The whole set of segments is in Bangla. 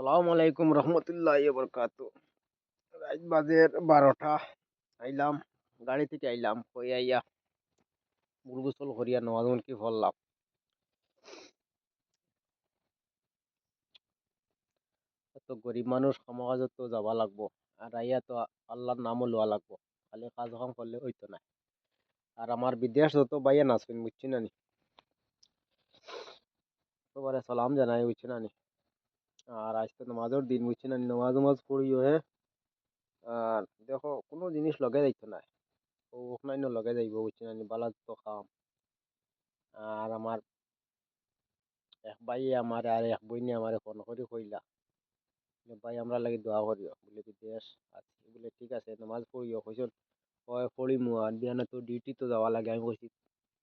আসসালামু আলাইকুম রহমতুল্লাহি বরকাতু। রাত বাজের 12টা। আইলাম, গাড়ি থেকে আইলাম, কই আইয়া গোসল করিয়া নমাজ কি পড়লাম। তো গরিব মানুষ সমাজত তো যাবা লাগবো, আর আইয়া তো আল্লাহর নামও লওয়া লাগবো। খালি কাজ কাম করলে হইতো না। আর আমার বিদেশ যত বাইয়া নাচবেন বুঝছি না নি, সবারে সালাম জানাই বুঝছি না নি। আর আজকে নমাজের দিন বুঝছি না নি, নমাজ পড়িও হে। আর দেখো কোনো জিনিস লগে যাইতো না, ও ওখানে লগে যাইব বুঝছি না নি, বালা তো খাম। আর আমার এক ভাই আমার আর এক বইনি আমার ফোন করে কইলা যে ভাই আমরা লাগি দোয়া করিও, বলে বিদেশ আছি, বলে ঠিক আছে নামাজ পড়িও কইছন। হয় পড়িমু, আর বিয়ানে তো ডিউটি তো যাওয়া লাগে। আমি কইছি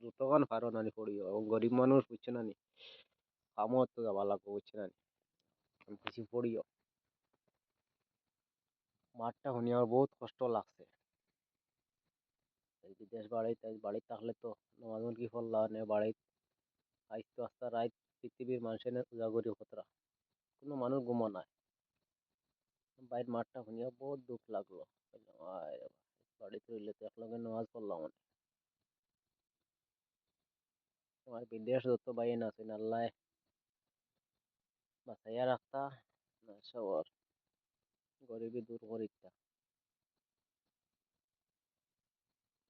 যতক্ষণ পারো নানি পড়িও, এবং গরিব মানুষ বুঝছে নানি, কামও তো যাওয়া লাগবো বুঝছে নানি। আমি কইছি পড়িও। মাঠটা শুনি আমার বহুত কষ্ট লাগছে। এই বিদেশ বাড়িতে থাকলে তো নামাজ কি পড়লা নে বাড়িতে আইস তো আস্তা রাত পৃথিবীর মানুষের উজাগরি খতরা, কোনো মানুষ ঘুমো নাই। বাইর মাঠটা শুনিয়া বহুত দুঃখ লাগলো। বললাম, আয় রে বাবা, বাড়িতে রইলে তো একলগে নামাজ পড়লাম না। তোমার বিদেশ যত বাইন আছেন আল্লাহ বাঁচাইয়া রাখতা, না সবর গরিবি দূর করিতা।